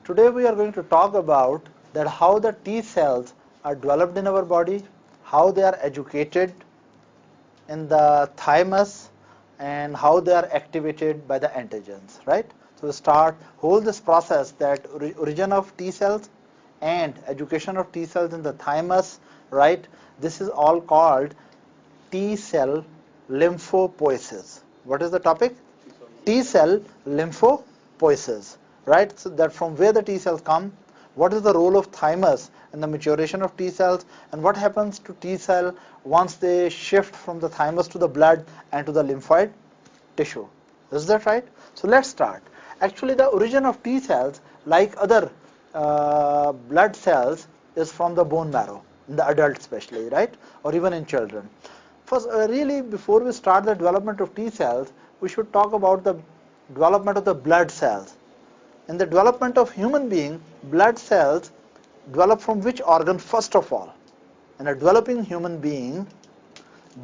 Today we are going to talk about that how the T cells are developed in our body, how they are educated in the thymus, and how they are activated by the antigens, right? So we start whole this process, that origin of T cells and education of T cells in the thymus, right? This is all called T cell lymphopoiesis. What is the topic? T cell lymphopoiesis, right? So that from where the T cells come, what is the role of thymus in the maturation of T cells, and what happens to T cell once they shift from the thymus to the blood and to the lymphoid tissue. Is that right? So let's start. Actually, the origin of T cells, like other blood cells, is from the bone marrow, in the adult especially, right? Or even in children. First, really, before we start the development of T cells, we should talk about the development of the blood cells. In the development of human being, blood cells develop from which organ first of all? In a developing human being,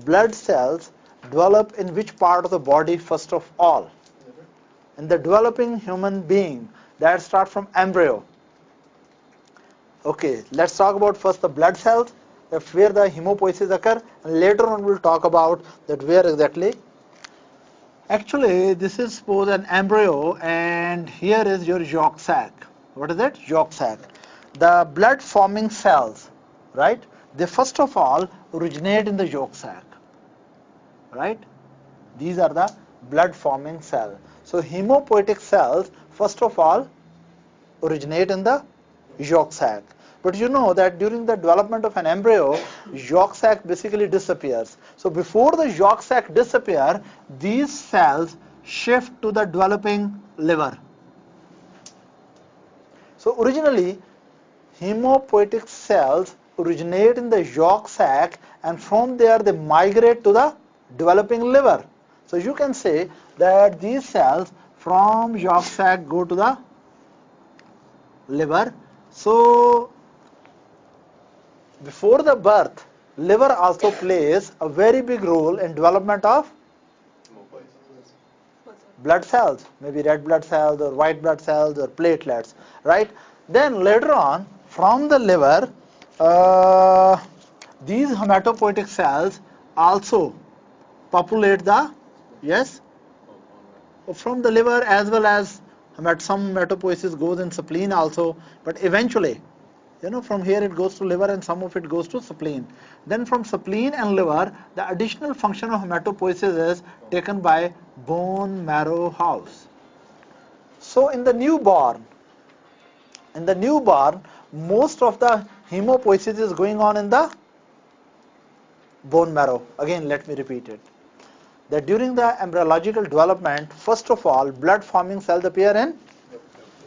blood cells develop in which part of the body first of all? In the developing human being, that starts from embryo. Okay, let's talk about first the blood cells, where the hemopoiesis occur, and later on we'll talk about that where exactly. Actually, this is suppose an embryo, and here is your yolk sac. What is it? Yolk sac. The blood forming cells, right? They first of all originate in the yolk sac, right? These are the blood forming cells. So hemopoietic cells first of all originate in the yolk sac. But you know that during the development of an embryo, yolk sac basically disappears. So before the yolk sac disappear, these cells shift to the developing liver. So originally, hemopoietic cells originate in the yolk sac, and from there they migrate to the developing liver. So you can say that these cells from yolk sac go to the liver. So before the birth, liver also plays a very big role in development of blood cells, maybe red blood cells or white blood cells or platelets, right? Then later on, from the liver, these hematopoietic cells also populate the, yes, from the liver, as well as some hematopoiesis goes in spleen also, but eventually, from here it goes to liver and some of it goes to spleen. Then from spleen and liver, the additional function of hematopoiesis is taken by bone marrow house. So in the newborn, most of the hemopoiesis is going on in the bone marrow. Again, let me repeat it. That during the embryological development, first of all, blood forming cells appear in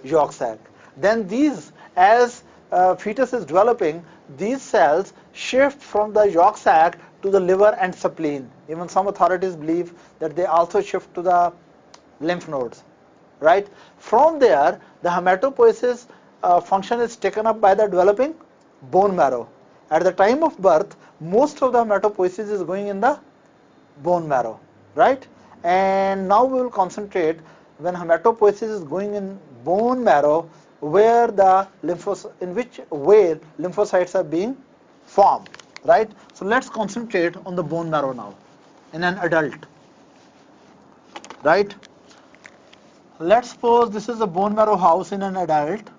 yolk sac. Then these, as fetus is developing, these cells shift from the yolk sac to the liver and spleen. Even some authorities believe that they also shift to the lymph nodes, right? From there, the hematopoiesis function is taken up by the developing bone marrow. At the time of birth, most of the hematopoiesis is going in the bone marrow, right? And now we will concentrate when hematopoiesis is going in bone marrow, where the in which way lymphocytes are being formed, right? So let's concentrate on the bone marrow now in an adult, right? Let's suppose this is a bone marrow house in an adult,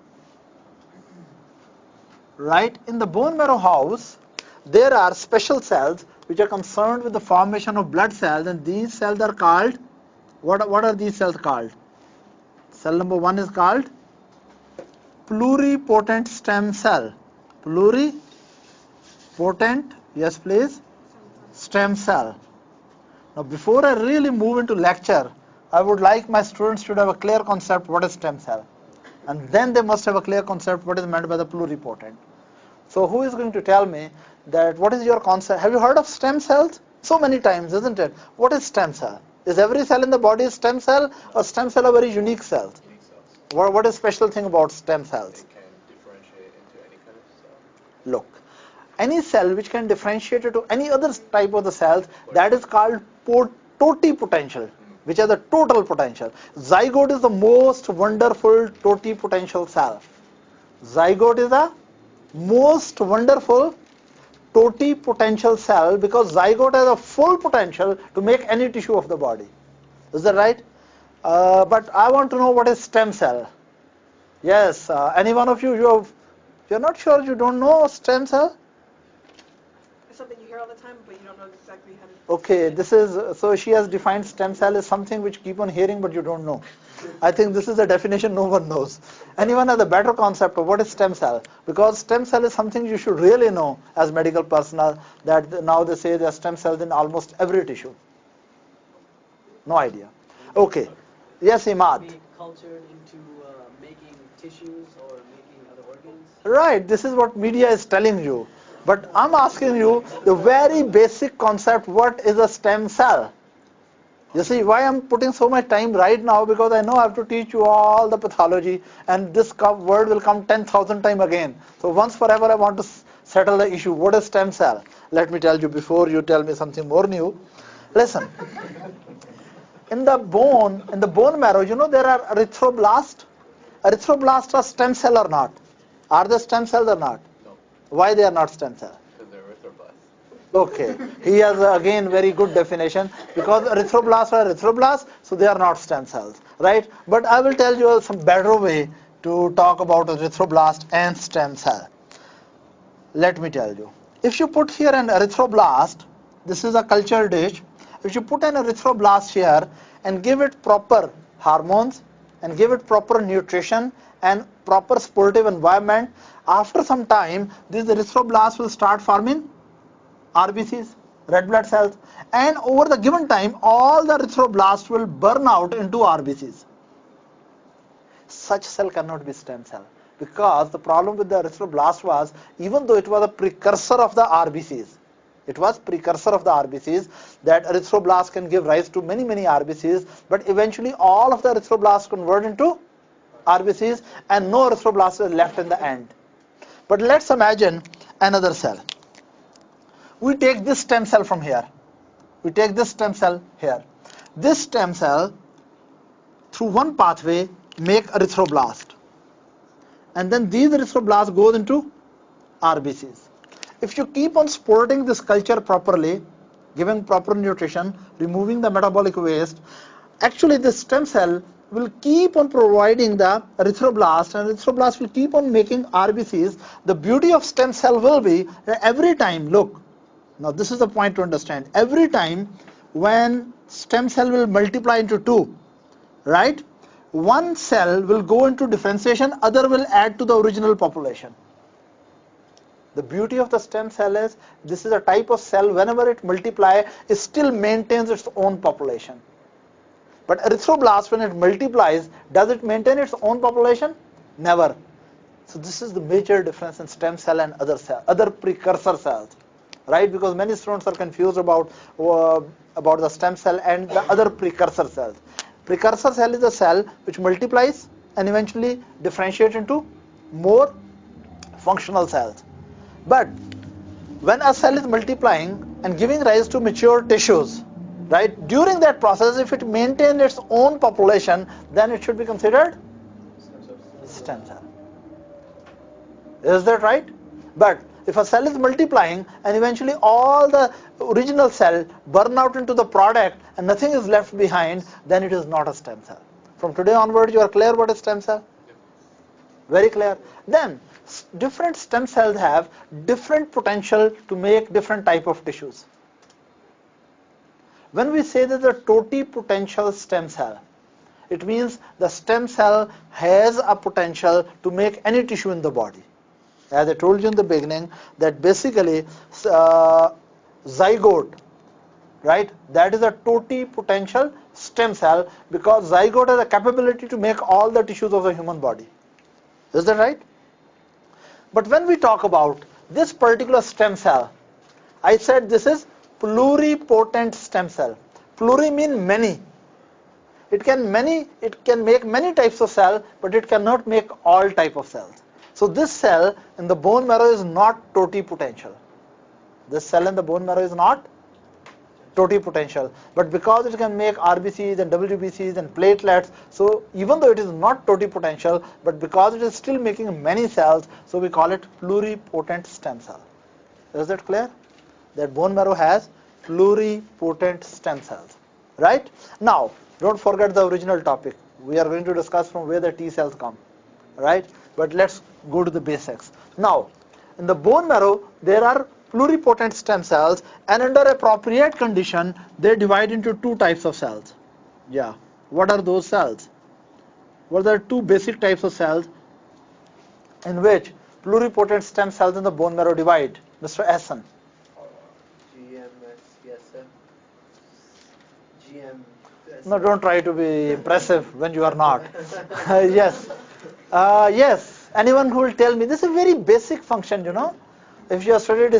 right? In the bone marrow house, there are special cells which are concerned with the formation of blood cells, and these cells are called, what are these cells called? Cell number 1 is called pluripotent stem cell. Pluripotent, yes please, stem cell. Now before I really move into lecture, I would like my students to have a clear concept what is stem cell, and then they must have a clear concept what is meant by the pluripotent. So who is going to tell me that what is your concept? Have you heard of stem cells? So many times, isn't it? What is stem cell? Is every cell in the body a stem cell, or stem cell are very unique cells? What is special thing about stem cells? They can differentiate into any kind of cell. Look, any cell which can differentiate into any other type of the cells, that is called totipotential. which has the total potential. Zygote is the most wonderful totipotential cell. Zygote is the most wonderful totipotential cell because zygote has a full potential to make any tissue of the body. Is that right? But I want to know what is stem cell. Yes, any one of you, you're not sure, you don't know stem cell? It's something you hear all the time, but you don't know exactly how to... Okay, this is, so she has defined stem cell as something which keep on hearing but you don't know. I think this is a definition no one knows. Anyone has a better concept of what is stem cell? Because stem cell is something you should really know as medical personnel, that now they say there are stem cells in almost every tissue. No idea. Okay. Yes, Imad. Be cultured into making tissues or making other organs? Right, this is what media is telling you. But I'm asking you the very basic concept, what is a stem cell? You see, why I'm putting so much time right now, because I know I have to teach you all the pathology, and this word will come 10,000 times again. So once forever I want to settle the issue. What is stem cell? Let me tell you before you tell me something more new. Listen. In the bone marrow, you know there are erythroblasts. Erythroblasts are stem cell or not? Are they stem cells or not? No. Why they are not stem cell? Because they're erythroblasts. Okay, he has again very good definition, because erythroblasts are erythroblasts, so they are not stem cells, right? But I will tell you some better way to talk about erythroblast and stem cell. Let me tell you. If you put here an erythroblast, this is a culture dish. If you put an erythroblast here and give it proper hormones and give it proper nutrition and proper sportive environment, after some time, these erythroblasts will start forming RBCs, red blood cells, and over the given time, all the erythroblasts will burn out into RBCs. Such cell cannot be stem cell, because the problem with the erythroblast was, even though it was a precursor of the RBCs, that erythroblast can give rise to many RBCs, but eventually all of the erythroblasts convert into RBCs and no erythroblasts is left in the end. But let's imagine another cell. We take this stem cell from here. We take this stem cell here. This stem cell, through one pathway, make erythroblast. And then these erythroblasts goes into RBCs. If you keep on supporting this culture properly, giving proper nutrition, removing the metabolic waste, actually this stem cell will keep on providing the erythroblast, and erythroblast will keep on making RBCs. The beauty of stem cell will be that every time, look, now this is the point to understand, every time when stem cell will multiply into two, right, one cell will go into differentiation, other will add to the original population. The beauty of the stem cell is, this is a type of cell, whenever it multiplies, it still maintains its own population. But erythroblast, when it multiplies, does it maintain its own population? Never. So this is the major difference in stem cell and other precursor cells, right? Because many students are confused about the stem cell and the other precursor cells. Precursor cell is a cell which multiplies and eventually differentiates into more functional cells. But when a cell is multiplying and giving rise to mature tissues, right, during that process, if it maintains its own population, then it should be considered stem cell. Is that right? But if a cell is multiplying and eventually all the original cell burn out into the product and nothing is left behind, then it is not a stem cell. From today onward, you are clear what is stem cell? Very clear. Then different stem cells have different potential to make different type of tissues. When we say that the totipotential stem cell, it means the stem cell has a potential to make any tissue in the body. As I told you in the beginning, that basically zygote, right, that is a totipotential stem cell, because zygote has a capability to make all the tissues of the human body. Is that right? But when we talk about this particular stem cell, I said this is pluripotent stem cell. Pluri means many. It can make many types of cell, but it cannot make all type of cells. So this cell in the bone marrow is not totipotential. This cell in the bone marrow is not totipotential. But because it can make RBCs and WBCs and platelets, so even though it is not totipotential, but because it is still making many cells, so we call it pluripotent stem cell. Is that clear? That bone marrow has pluripotent stem cells. Right? Now, don't forget the original topic. We are going to discuss from where the T cells come. Right? But let's go to the basics. Now, in the bone marrow, there are pluripotent stem cells, and under appropriate condition, they divide into two types of cells. Yeah. What are those cells? What are the two basic types of cells in which pluripotent stem cells in the bone marrow divide? Mr. Essen. GMSCSF. No, don't try to be impressive when you are not. Yes. Yes. Anyone who will tell me, this is a very basic function, you know. If you have studied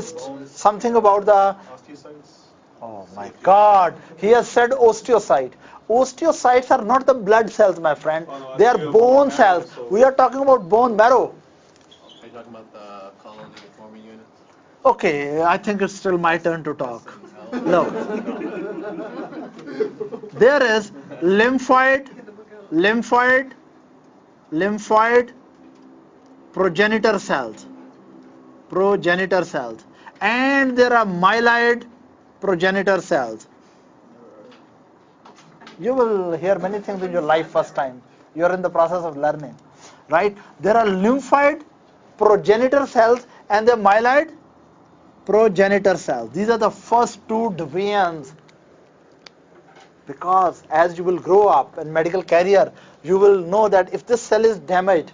something about the... Osteocytes. Oh my God. He has said osteocyte. Osteocytes are not the blood cells, my friend. They are bone cells. We are talking about bone marrow. Are you talking about the colony forming units? Okay, I think it's still my turn to talk. Look. There is lymphoid, progenitor cells, and there are myeloid progenitor cells. You will hear many things in your life first time. You are in the process of learning, right? There are lymphoid progenitor cells and the myeloid progenitor cells. These are the first two divisions. Because as you will grow up in medical career, you will know that if this cell is damaged,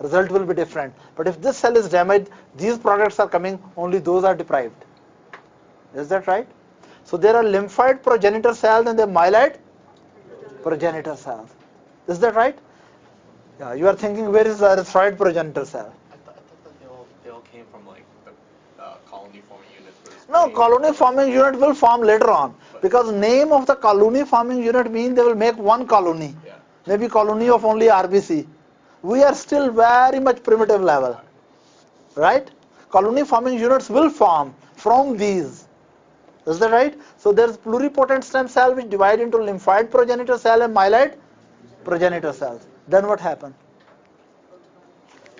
result will be different. But if this cell is damaged, these products are coming, only those are deprived. Is that right? So there are lymphoid progenitor cells and the myeloid progenitor cells. Is that right? Yeah, you are thinking, where is the erythroid progenitor cell? I thought that they all came from like the colony forming units. No, colony forming unit will form later on. Because name of the colony forming unit means they will make one colony. Yeah. Maybe colony of only RBC. We are still very much primitive level. Right? Colony forming units will form from these. Is that right? So there is pluripotent stem cell which divide into lymphoid progenitor cell and myeloid progenitor cells. Then what happens?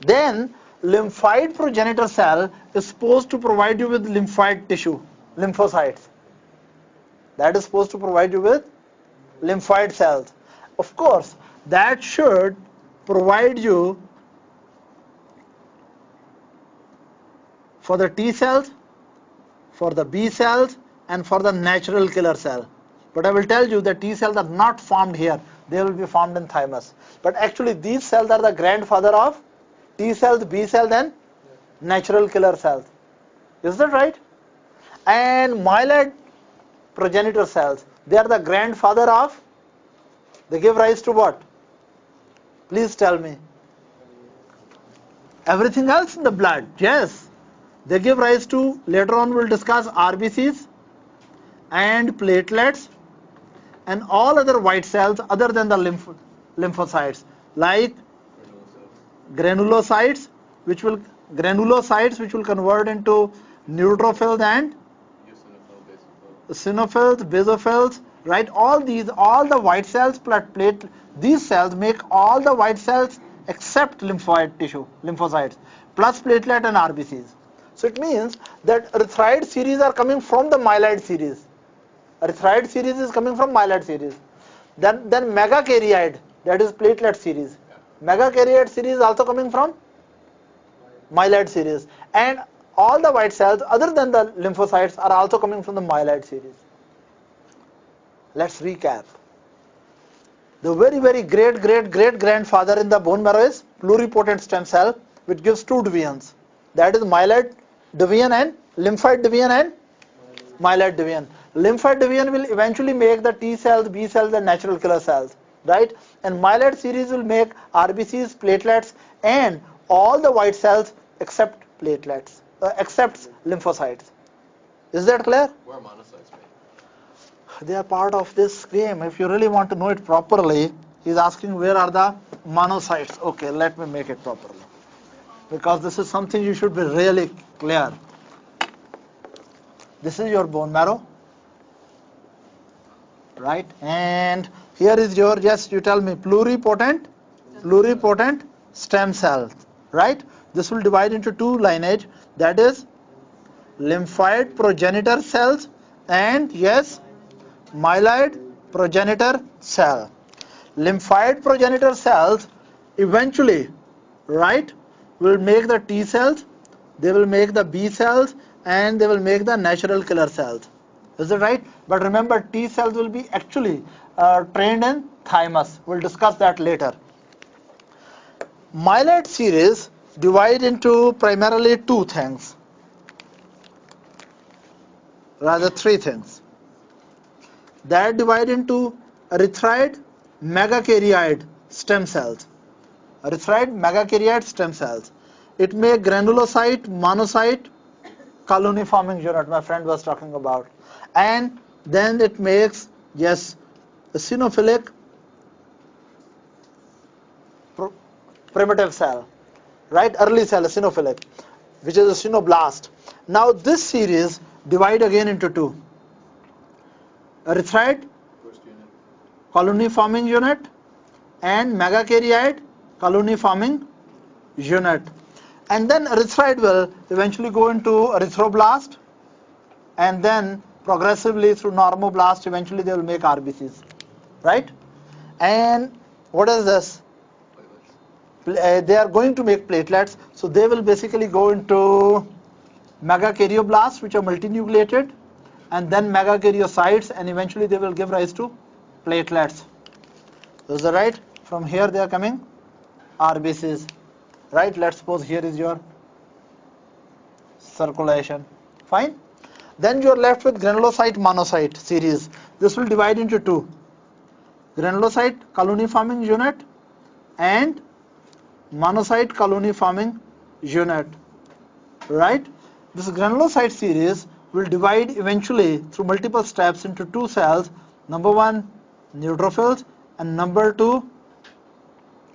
Then lymphoid progenitor cell is supposed to provide you with lymphoid tissue, lymphocytes. That is supposed to provide you with lymphoid cells. Of course, that should provide you for the T cells, for the B cells, and for the natural killer cell. But I will tell you that T cells are not formed here. They will be formed in thymus. But actually these cells are the grandfather of T cells, B cells, and natural killer cells. Is that right? And myeloid progenitor cells, they are the grandfather of, they give rise to what? Please tell me. Everything else in the blood, yes. They give rise to, later on we'll discuss RBCs and platelets and all other white cells other than the lymphocytes, like granulocytes, which will convert into neutrophils and eosinophils, basophils, right? All the white cells, these cells make all the white cells except lymphoid tissue, lymphocytes, plus platelet and RBCs. So it means that erythroid series are coming from the myeloid series. Erythroid series is coming from myeloid series. Then megakaryoid, that is platelet series. Megakaryoid series is also coming from myeloid series. And all the white cells other than the lymphocytes are also coming from the myeloid series. Let's recap. The very, very great grandfather in the bone marrow is pluripotent stem cell, which gives two divisions. That is myeloid division and lymphoid division and myeloid division. Lymphoid division will eventually make the T cells, B cells, and natural killer cells, right? And myeloid series will make RBCs, platelets, and all the white cells except platelets, except lymphocytes. Is that clear? Where are monocytes made? They are part of this game. If you really want to know it properly, he's asking where are the monocytes. Okay, let me make it properly. Because this is something you should be really clear. This is your bone marrow. right? And here is your, just you tell me, pluripotent stem cell, right? This will divide into two lineage, that is lymphoid progenitor cells and yes, myeloid progenitor cell. Lymphoid progenitor cells eventually, right, will make the T cells, they will make the B cells, and they will make the natural killer cells. Is it right? But remember, T cells will be actually trained in thymus. We'll discuss that later. Myeloid series divide into primarily two things, rather three things. That divide into erythroid megakaryoid stem cells. Erythroid megakaryoid stem cells. It may granulocyte, monocyte, colony forming unit my friend was talking about. And then it makes, yes, eosinophilic primitive cell, right? Early cell, eosinophilic, which is a eosinoblast. Now this series divide again into two. Erythroid colony forming unit and megakaryoid colony forming unit. And then erythroid will eventually go into erythroblast, and then progressively through normoblast, eventually they will make RBCs, right? And what is this? They are going to make platelets, so they will basically go into megakaryoblast, which are multinucleated, and then megakaryocytes, and eventually they will give rise to platelets. Is that right? From here they are coming RBCs, right? Let's suppose here is your circulation. Fine. Then you are left with granulocyte monocyte series. This will divide into two: granulocyte colony forming unit and monocyte colony forming unit, right? This granulocyte series will divide eventually through multiple steps into two cells. Number one, neutrophils, and number two,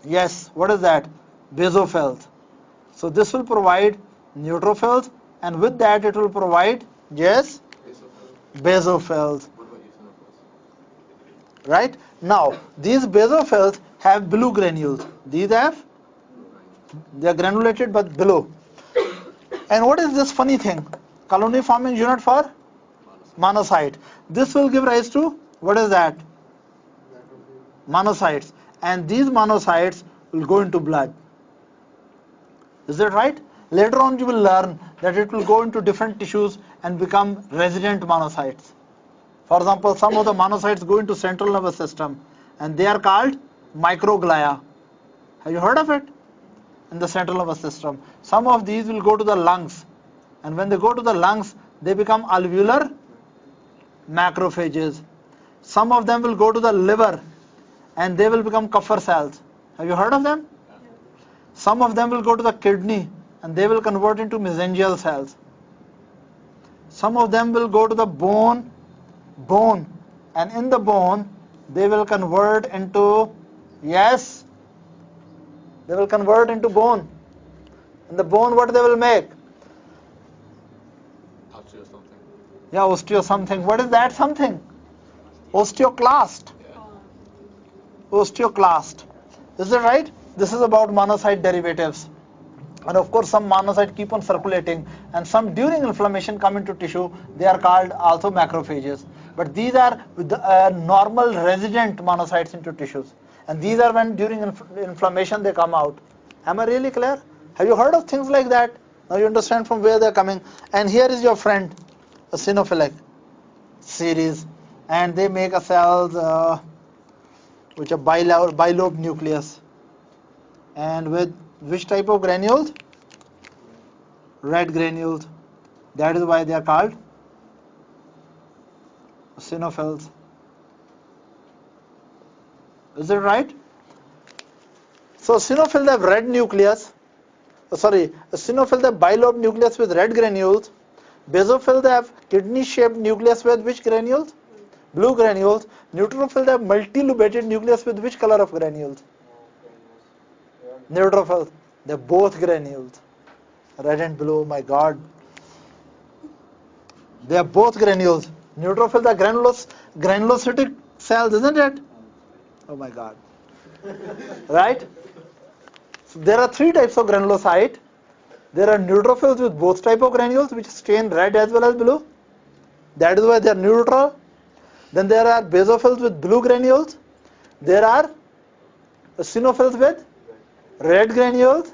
yes, what is that? Basophils. So this will provide neutrophils, and with that it will provide, yes, basophils. Right? Now, these basophils have blue granules. These have, they are granulated but below. And what is this funny thing? Colony forming unit for monocyte. This will give rise to, what is that? Monocytes. And these monocytes will go into blood. Is that right? Later on you will learn that it will go into different tissues and become resident monocytes. For example, some of the monocytes go into central nervous system and they are called microglia. Have you heard of it? In the central nervous system. Some of these will go to the lungs, and when they go to the lungs, they become alveolar macrophages. Some of them will go to the liver and they will become Kupffer cells. Have you heard of them? Some of them will go to the kidney and they will convert into mesangial cells. Some of them will go to the bone, and in the bone they will convert into, yes, they will convert into bone. In the bone, what they will make? Osteo something. Yeah, osteo something. What is that something? Osteoclast. Osteoclast. Is it right? This is about monocyte derivatives. And of course, some monocytes keep on circulating, and some during inflammation come into tissue. They are called also macrophages. But these are with the, normal resident monocytes into tissues. And these are when during inflammation they come out. Am I really clear? Have you heard of things like that? Now you understand from where they are coming. And here is your friend, eosinophilic series. And they make a cells which are bilobe nucleus. And with which type of granules? Red granules. That is why they are called eosinophils. Is it right? So eosinophils have red nucleus. Eosinophils have bilobe nucleus with red granules. Basophils have kidney-shaped nucleus with which granules? Blue granules. Neutrophils have multilobated nucleus with which color of granules? Neutrophils. They're both granules. Red and blue, oh my God. They are both granules. Neutrophils are granulocytic cells, isn't it? Oh my God. Right? So there are three types of granulocyte. There are neutrophils with both type of granules which stain red as well as blue. That is why they are neutral. Then there are basophils with blue granules. There are eosinophils with red granules.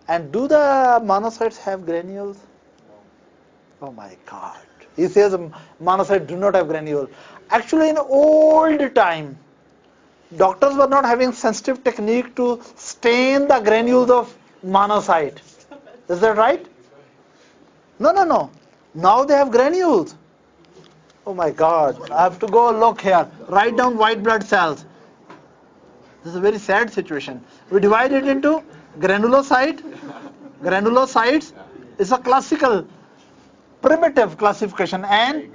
And do the monocytes have granules? Oh my God. He says monocytes do not have granules. Actually, in old time, doctors were not having sensitive technique to stain the granules of monocyte. Is that right? No. Now they have granules. Oh my God. I have to go look here. Write down white blood cells. This is a very sad situation. We divide it into granulocyte. Granulocytes is a classical, primitive classification, and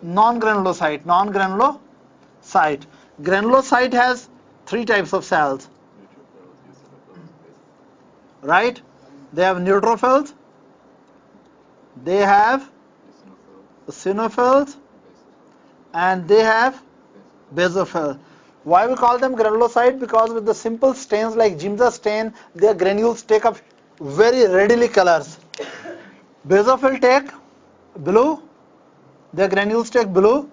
non-granulocyte. Non-granulocyte. Granulocyte has three types of cells. Right? They have neutrophils. They have eosinophils. And they have basophils. Why we call them granulocyte? Because with the simple stains like Giemsa stain, their granules take up very readily colors. Basophil take blue, their granules take blue,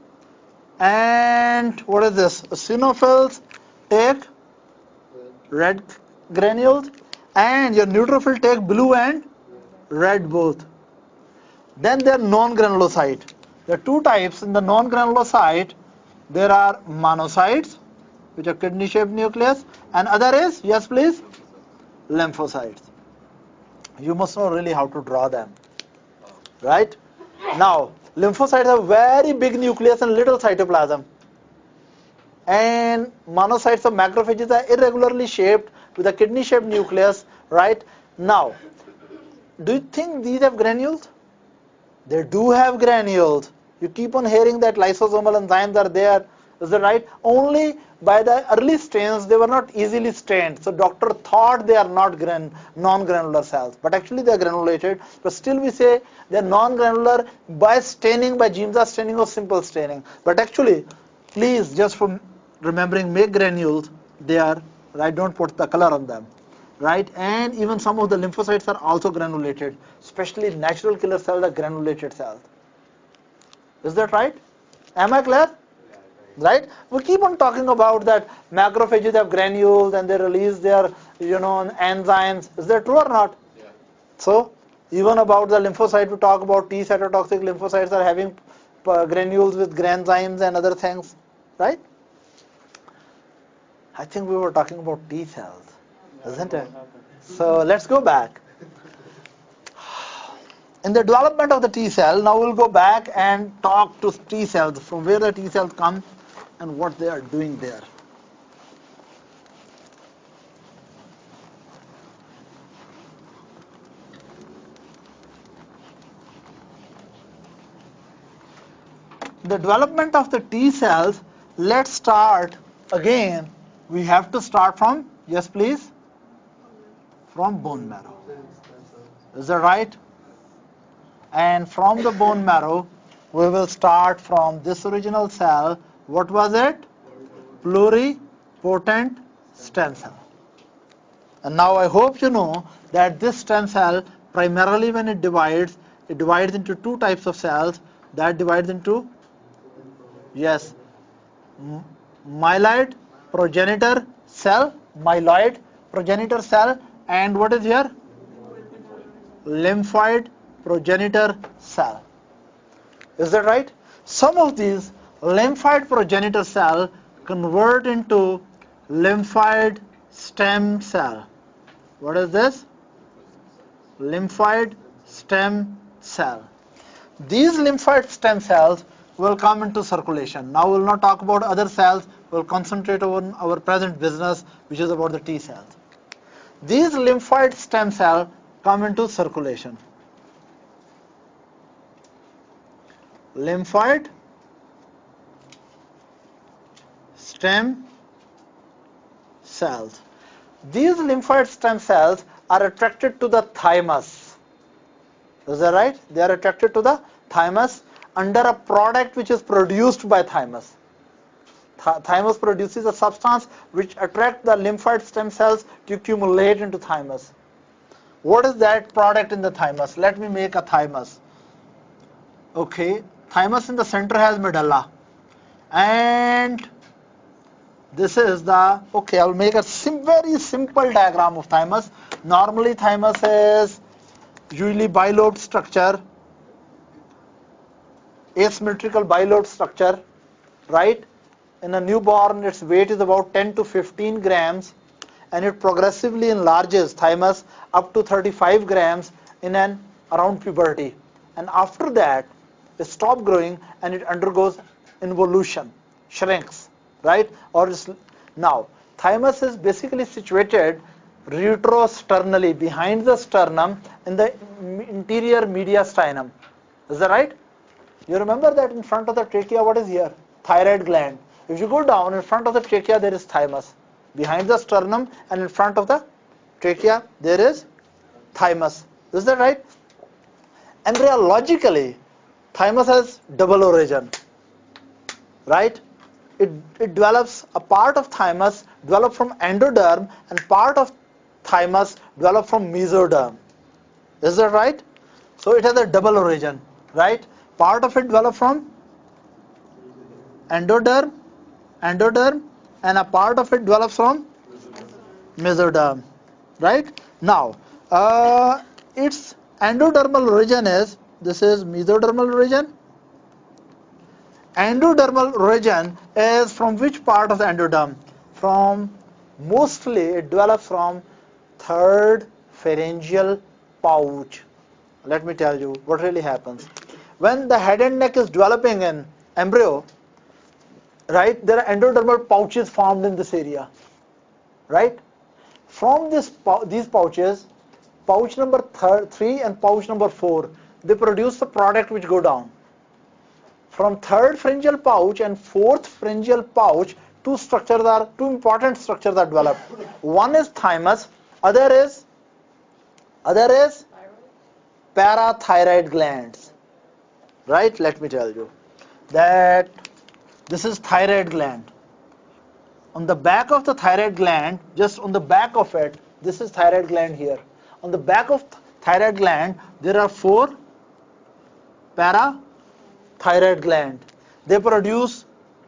and what is this? Eosinophils take red granules, and your neutrophil take blue and red both. Then there are non-granulocyte. There are two types in the non-granulocyte. There are monocytes, which are kidney-shaped nucleus, and other is, yes please, lymphocytes. You must know really how to draw them. Right? Now, lymphocytes have very big nucleus and little cytoplasm. And monocytes of macrophages are irregularly shaped with a kidney-shaped nucleus. Right? Now, do you think these have granules? They do have granules. You keep on hearing that lysosomal enzymes are there. Is that right? Only by the early stains, they were not easily stained. So doctor thought they are not non-granular cells. But actually they are granulated. But still we say they are non-granular by staining, by Giemsa staining or simple staining. But actually, please, just from remembering, make granules. They are, right? Don't put the color on them. Right? And even some of the lymphocytes are also granulated. Especially natural killer cells are granulated cells. Is that right? Am I clear? Right? We keep on talking about that macrophages have granules and they release their, enzymes. Is that true or not? Yeah. So, even about the lymphocyte, we talk about T cytotoxic lymphocytes are having granules with granzymes and other things. Right? I think we were talking about T cells, isn't it? So, let's go back. In the development of the T cell, now we'll go back and talk to T cells, from where the T cells come and what they are doing there. The development of the T cells, let's start again. We have to start from, yes please, from bone marrow. Is that right? And from the bone marrow, we will start from this original cell. What was it? Pluripotent stem cell. And now I hope you know that this stem cell, primarily when it divides into two types of cells. That divides into, yes, myeloid progenitor cell, and what is here? Lymphoid progenitor cell. Is that right? Some of these lymphoid progenitor cell convert into lymphoid stem cell. What is this? Lymphoid stem cell. These lymphoid stem cells will come into circulation. Now we will not talk about other cells. We will concentrate on our present business, which is about the T cells. These lymphoid stem cells come into circulation. Lymphoid stem cells. These lymphoid stem cells are attracted to the thymus. Is that right? They are attracted to the thymus under a product which is produced by thymus. Thymus produces a substance which attracts the lymphoid stem cells to accumulate into thymus. What is that product in the thymus? Let me make a thymus. Okay, thymus in the center has medulla, and this is the, okay, I'll make a very simple diagram of thymus. Normally thymus is usually bilobed structure, asymmetrical bilobed structure, right? In a newborn, its weight is about 10 to 15 grams, and it progressively enlarges thymus up to 35 grams in and around puberty. And after that, it stops growing and it undergoes involution, shrinks, right? Now, thymus is basically situated retrosternally, behind the sternum in the interior mediastinum. Is that right? You remember that in front of the trachea, what is here? Thyroid gland. If you go down, in front of the trachea, there is thymus. Behind the sternum and in front of the trachea, there is thymus. Is that right? Embryologically, thymus has double origin, right? It develops, a part of thymus develops from endoderm and part of thymus develops from mesoderm. Is that right? So it has a double origin, right? Part of it develops from endoderm, and a part of it develops from mesoderm, right? Now, its endodermal origin is, this is mesodermal origin. Endodermal origin is from which part of the endoderm? From, mostly it develops from third pharyngeal pouch. Let me tell you what really happens. When the head and neck is developing in embryo, right, there are endodermal pouches formed in this area, right? From these pouches, pouch number 3 and pouch number 4, they produce the product which go down. From third pharyngeal pouch and fourth pharyngeal pouch, two important structures are developed. One is thymus, other is parathyroid glands. Right? Let me tell you that this is thyroid gland. On the back of the thyroid gland, just on the back of it, this is thyroid gland here. On the back of thyroid gland, there are 4 parathyroid gland. They produce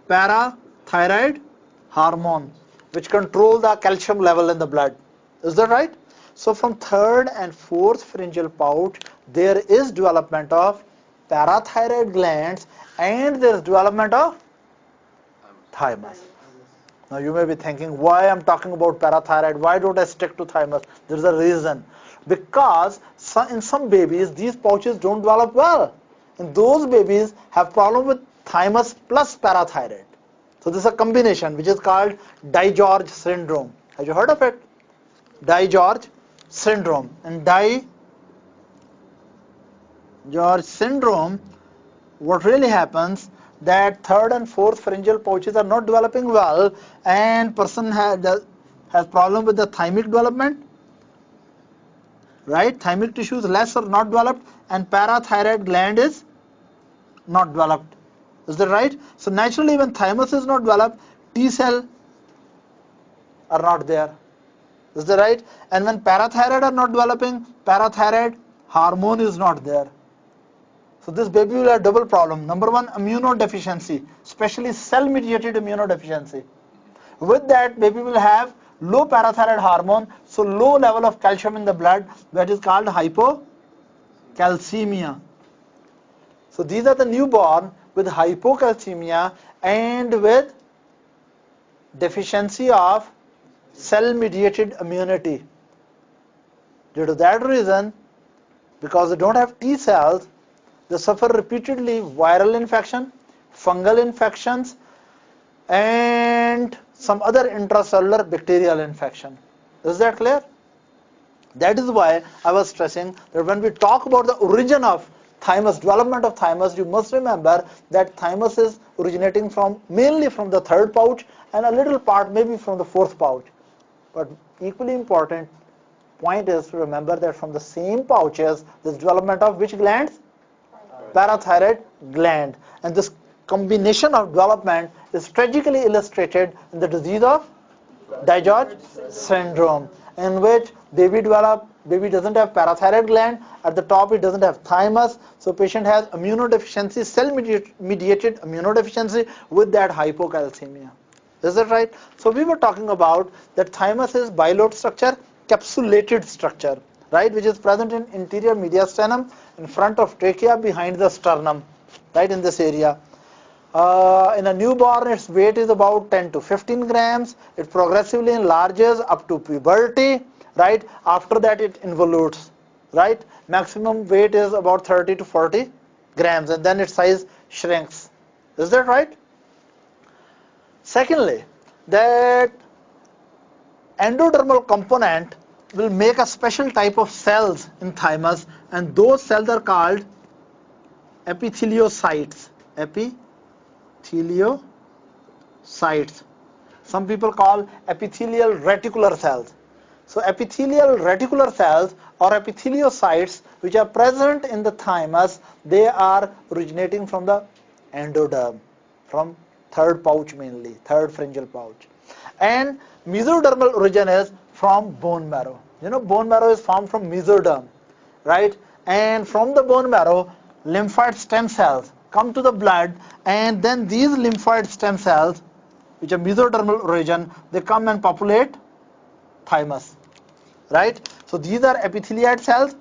parathyroid hormone, which control the calcium level in the blood. Is that right? So from third and fourth pharyngeal pouch, there is development of parathyroid glands and there is development of thymus. Now you may be thinking, why I'm talking about parathyroid? Why don't I stick to thymus? There's a reason. Because in some babies, these pouches don't develop well. And those babies have problem with thymus plus parathyroid. So this is a combination which is called DiGeorge syndrome. Have you heard of it? DiGeorge syndrome. And DiGeorge syndrome, what really happens, that third and fourth pharyngeal pouches are not developing well, and person has problem with the thymic development, right? Thymic tissue is less or not developed, and parathyroid gland is not developed. Is that right? So naturally, when thymus is not developed, T-cell are not there. Is that right? And when parathyroid are not developing, parathyroid hormone is not there. So this baby will have double problem. Number one, immunodeficiency, especially cell-mediated immunodeficiency. With that, baby will have low parathyroid hormone, so low level of calcium in the blood, that is called hypocalcemia. So these are the newborn with hypocalcemia and with deficiency of cell-mediated immunity. Due to that reason, because they don't have T cells, they suffer repeatedly viral infection, fungal infections, and some other intracellular bacterial infection. Is that clear? That is why I was stressing that when we talk about the origin of thymus, development of thymus, you must remember that thymus is originating mainly from the third pouch and a little part maybe from the fourth pouch. But equally important point is to remember that from the same pouches, this development of which glands? Parathyroid gland. And this combination of development is tragically illustrated in the disease of Digeorge syndrome, in which baby doesn't have parathyroid gland, at the top it doesn't have thymus, so patient has immunodeficiency, cell mediated immunodeficiency with that hypocalcemia. Is that right? So we were talking about that thymus is bilobed structure, capsulated structure, right, which is present in interior mediastinum, in front of trachea, behind the sternum, right, in this area. In a newborn, its weight is about 10 to 15 grams. It progressively enlarges up to puberty, right? After that, it involutes, right? Maximum weight is about 30 to 40 grams, and then its size shrinks. Is that right? Secondly, that endodermal component will make a special type of cells in thymus, and those cells are called epitheliocytes. Epitheliocytes. Some people call epithelial reticular cells. So epithelial reticular cells or epitheliocytes, which are present in the thymus, they are originating from the endoderm, from third pouch mainly, third pharyngeal pouch. And mesodermal origin is from bone marrow. You know, bone marrow is formed from mesoderm, right? And from the bone marrow, lymphoid stem cells come to the blood, and then these lymphoid stem cells, which are mesodermal origin, they come and populate thymus, right? So these are epithelioid cells,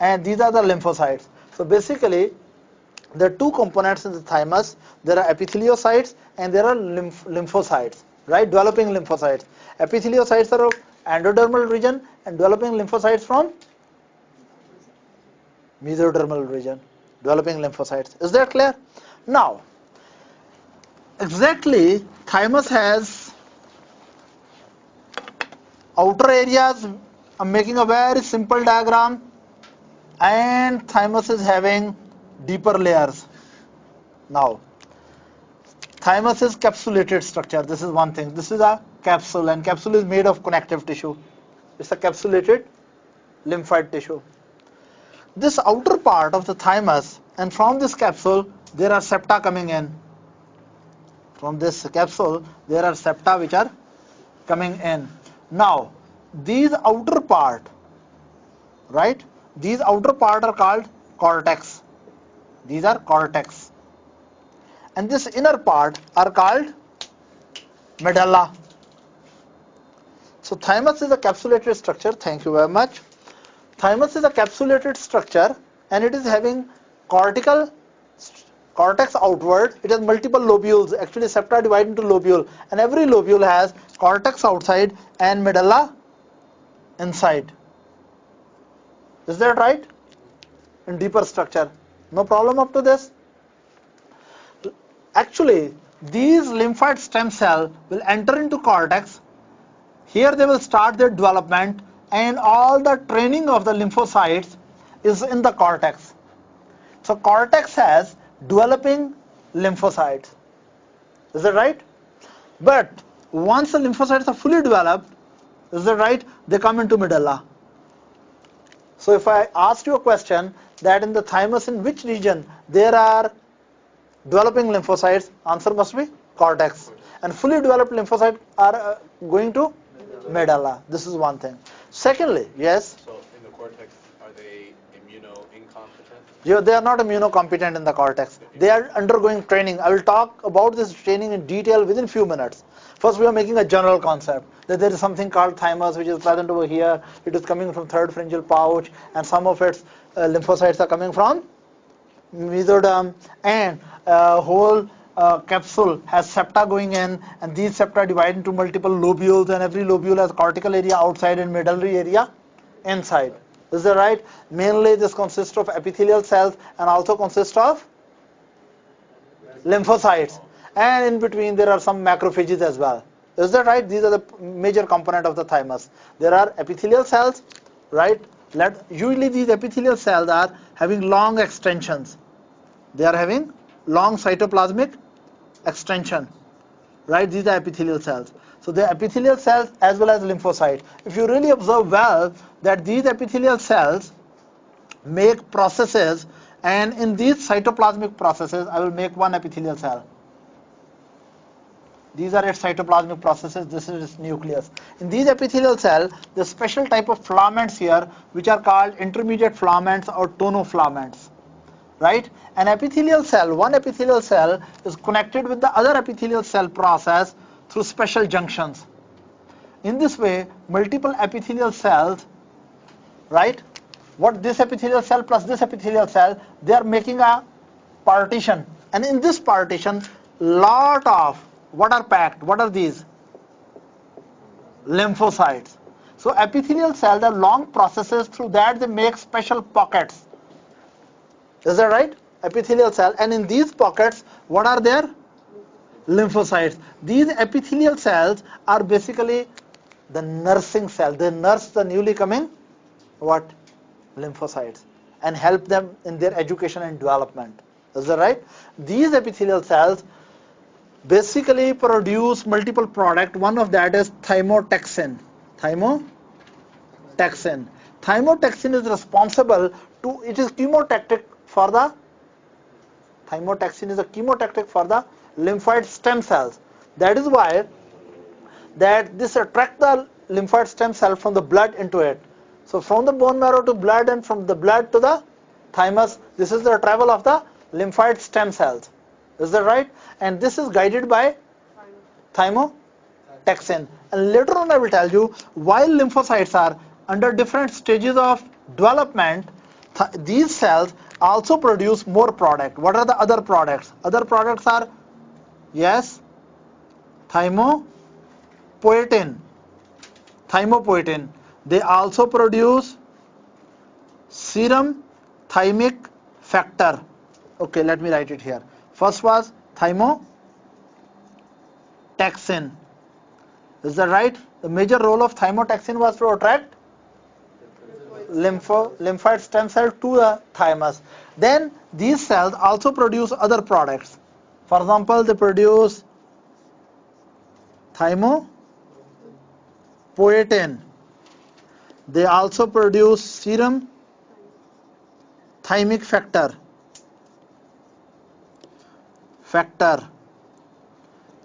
and these are the lymphocytes. So basically, there are two components in the thymus. There are epitheliocytes and there are lymphocytes, right? Developing lymphocytes. Epitheliocytes are of endodermal region and developing lymphocytes from mesodermal region, developing lymphocytes. Is that clear? Now, exactly, thymus has outer areas. I'm making a very simple diagram, and thymus is having deeper layers. Now, thymus is capsulated structure. This is one thing. This is a capsule, and capsule is made of connective tissue. It's a capsulated lymphoid tissue. This outer part of the thymus, and from this capsule there are septa coming in. From this capsule there are septa which are coming in. Now, these outer part, right? These outer part are called cortex. These are cortex. And this inner part are called medulla. So thymus is a capsulated structure. Thank you very much. Thymus is a capsulated structure, and it is having cortex outward. It has multiple lobules. Actually, septa divide into lobule, and every lobule has cortex outside and medulla inside. Is that right? In deeper structure. No problem up to this? Actually, these lymphoid stem cells will enter into cortex. Here they will start their development, and all the training of the lymphocytes is in the cortex. So cortex has developing lymphocytes. Is that right? But once the lymphocytes are fully developed, is that right, they come into medulla. So if I asked you a question that in the thymus in which region there are developing lymphocytes, answer must be cortex. And fully developed lymphocytes are going to medulla. This is one thing. Secondly, yes? So in the cortex, are they immuno-incompetent? Yeah, they are not immunocompetent in the cortex. They are undergoing training. I will talk about this training in detail within few minutes. First, we are making a general concept that there is something called thymus which is present over here. It is coming from third pharyngeal pouch, and some of its lymphocytes are coming from mesoderm, and whole capsule has septa going in, and these septa divide into multiple lobules, and every lobule has cortical area outside and medullary area inside. Is that right? Mainly this consists of epithelial cells and also consists of lymphocytes, and in between there are some macrophages as well. Is that right? These are the major component of the thymus. There are epithelial cells, right? Usually these epithelial cells are having long extensions. They are having long cytoplasmic extension, right? These are epithelial cells. So they are epithelial cells as well as lymphocytes. If you really observe well, that these epithelial cells make processes And in these cytoplasmic processes, I will make one epithelial cell. These are its cytoplasmic processes. This is its nucleus. In these epithelial cells, there's special type of filaments here, which are called intermediate filaments or tonofilaments. Right? An epithelial cell, one epithelial cell is connected with the other epithelial cell process through special junctions. In this way, multiple epithelial cells, right? What this epithelial cell plus this epithelial cell, they are making a partition. And in this partition, lot of what are packed? What are these? Lymphocytes. So epithelial cells are long processes, through that they make special pockets. Is that right? Epithelial cell. And in these pockets, what are there? Lymphocytes. These epithelial cells are basically the nursing cell. They nurse the newly coming what? Lymphocytes, and help them in their education and development. Is that right? These epithelial cells basically produce multiple products. One of that is thymotoxin. Thymotoxin. Thymotoxin is responsible to, it is chemotactic for the, thymotoxin is a chemotactic for the lymphoid stem cells. That is why that this attract the lymphoid stem cell from the blood into it. So from the bone marrow to blood, and from the blood to the thymus, this is the travel of the lymphoid stem cells. Is that right? And this is guided by thymotoxin. And later on I will tell you, while lymphocytes are under different stages of development, these cells also produce more product. What are the other products? Other products are, yes, thymopoietin. They also produce serum thymic factor. Okay, let me write it here. First was thymotoxin. Is that right? The major role of thymotoxin was to attract lymphoid stem cell to the thymus. Then these cells also produce other products. For example, they produce thymopoietin. They also produce serum thymic factor.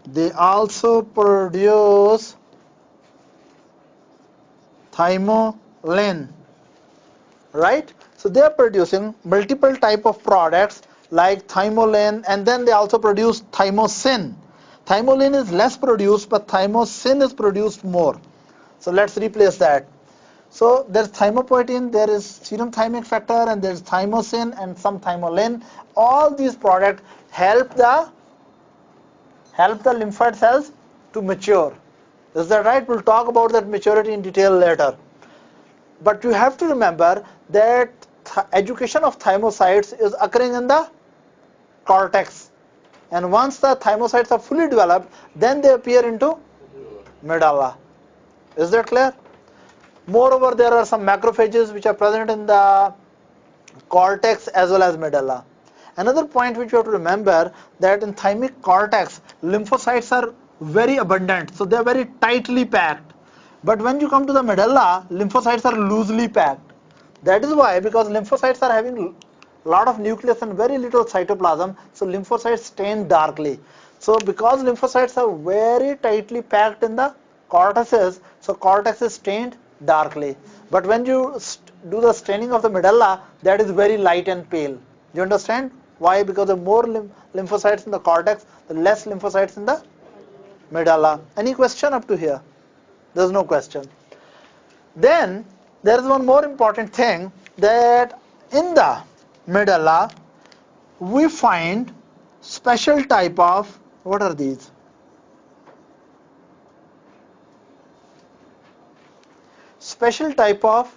They also produce thymolin. Right? So they are producing multiple type of products like thymolin, and then they also produce thymosin. Thymolin is less produced, but thymosin is produced more. So let's replace that. So there's thymopoietin, there is serum thymic factor, and there's thymosin and some thymolin. All these products help the lymphoid cells to mature. Is that right? We'll talk about that maturity in detail later. But you have to remember that education of thymocytes is occurring in the cortex. And once the thymocytes are fully developed, then they appear into medulla. Is that clear? Moreover, there are some macrophages which are present in the cortex as well as medulla. Another point which you have to remember, that in thymic cortex, lymphocytes are very abundant, so they are very tightly packed. But when you come to the medulla, lymphocytes are loosely packed. That is why, because lymphocytes are having a lot of nucleus and very little cytoplasm, so lymphocytes stain darkly. So because lymphocytes are very tightly packed in the cortices, so cortex is stained darkly. But when you do the staining of the medulla, that is very light and pale. You understand? Why? Because the more lymphocytes in the cortex, the less lymphocytes in the medulla. Any question up to here? There's no question. Then there is one more important thing, that in the medulla we find special type of, what are these? Special type of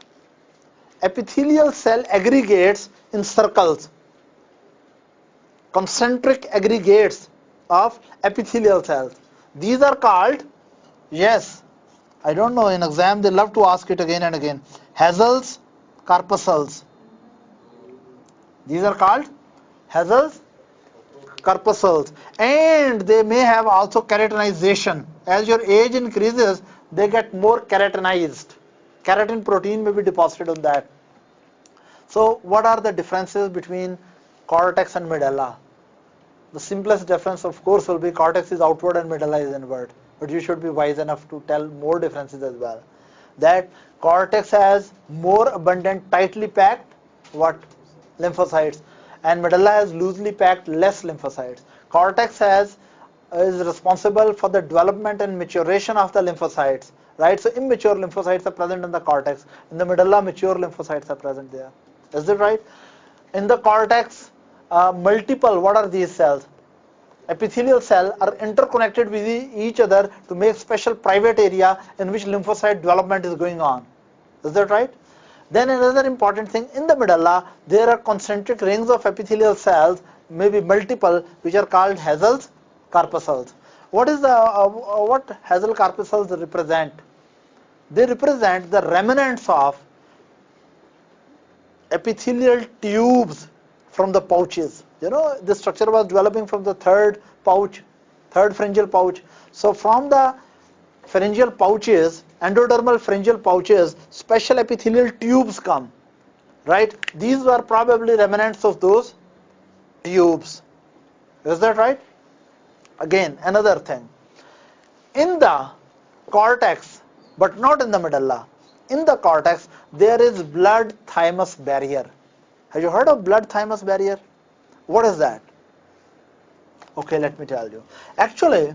epithelial cell aggregates in circles, concentric aggregates of epithelial cells. These are called, yes, I don't know, in exam they love to ask it again and again, Hazel's corpuscles. These are called Hazel's corpuscles, and they may have also keratinization. As your age increases, they get more keratinized. Keratin protein may be deposited on that. So what are the differences between cortex and medulla? The simplest difference, of course, will be cortex is outward and medulla is inward. But you should be wise enough to tell more differences as well. That cortex has more abundant, tightly packed what? Lymphocytes. And medulla has loosely packed, less lymphocytes. Cortex is responsible for the development and maturation of the lymphocytes. Right? So immature lymphocytes are present in the cortex. In the medulla, mature lymphocytes are present there. Is that right? In the cortex, multiple, what are these cells? Epithelial cells are interconnected with each other to make special private area in which lymphocyte development is going on. Is that right? Then another important thing, in the medulla, there are concentric rings of epithelial cells, maybe multiple, which are called Hazel's corpuscles. What Hazel corpuscles represent? They represent the remnants of epithelial tubes from the pouches. The structure was developing from the third pharyngeal pouch. So from the pharyngeal pouches, endodermal pharyngeal pouches, special epithelial tubes come. Right? These were probably remnants of those tubes. Is that right? Again, another thing. In the cortex, but not in the medulla, in the cortex, there is blood-thymus barrier. Have you heard of blood-thymus barrier? What is that? Okay, let me tell you. Actually,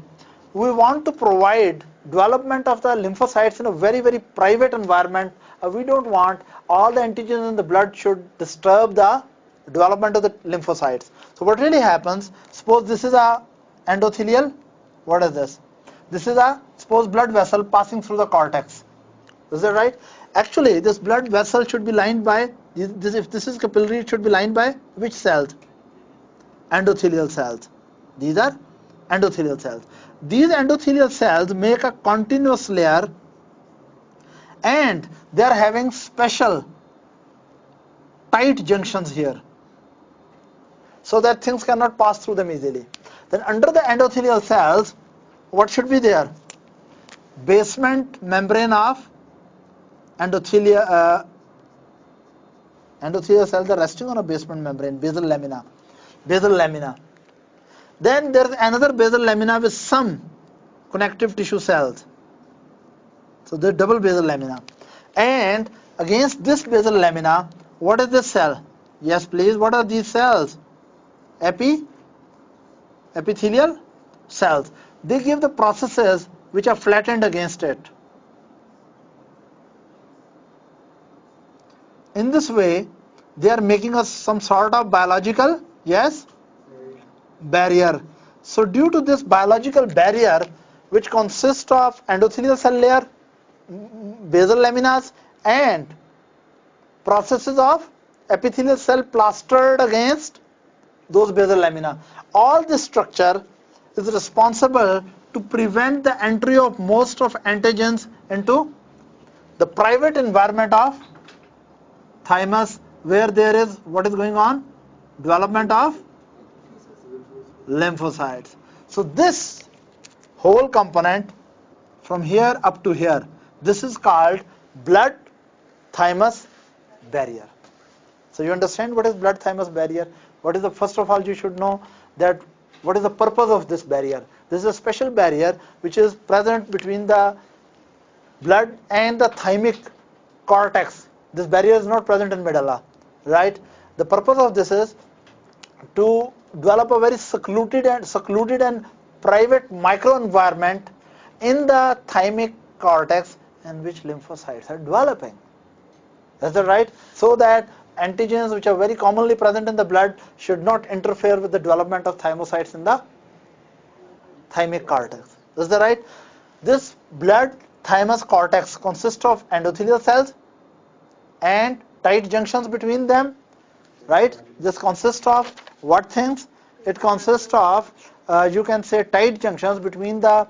we want to provide development of the lymphocytes in a very, very private environment. We don't want all the antigens in the blood should disturb the development of the lymphocytes. So what really happens, suppose this is a endothelial, what is this? This is a, suppose, blood vessel passing through the cortex. Is that right? Actually, this blood vessel should be lined by, if this is capillary, it should be lined by which cells? Endothelial cells. These are endothelial cells. These endothelial cells make a continuous layer and they are having special tight junctions here so that things cannot pass through them easily. Then under the endothelial cells, what should be there? Basement membrane of endothelial cells are resting on a basement membrane, basal lamina. Then there is another basal lamina with some connective tissue cells. So there is double basal lamina. And against this basal lamina, what is this cell? Yes, please. What are these cells? Epithelial cells. They give the processes which are flattened against it. In this way, they are making us some sort of biological, yes, barrier. So due to this biological barrier, which consists of endothelial cell layer, basal laminas, and processes of epithelial cell plastered against those basal lamina, all this structure is responsible to prevent the entry of most of antigens into the private environment of thymus, where there is, what is going on? Development of lymphocytes. So this whole component from here up to here, this is called blood-thymus barrier. So you understand what is blood-thymus barrier? What is the, first of all, you should know that what is the purpose of this barrier. This is a special barrier which is present between the blood and the thymic cortex. This barrier is not present in medulla, right? The purpose of this is to develop a very secluded and private microenvironment in the thymic cortex in which lymphocytes are developing. Is that right? So that antigens which are very commonly present in the blood should not interfere with the development of thymocytes in the thymic cortex. Is that right? This blood thymus cortex consists of endothelial cells and tight junctions between them, right? This consists of what things? It consists of, you can say, tight junctions between the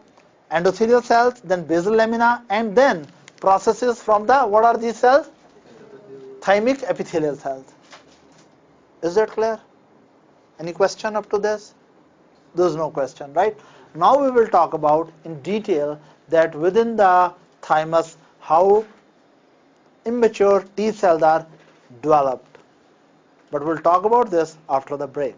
endothelial cells, then basal lamina, and then processes from the, what are these cells? Thymic epithelial cells. Is that clear? Any question up to this? There's no question, right? Now we will talk about in detail that within the thymus how immature T cells are developed. But we'll talk about this after the break.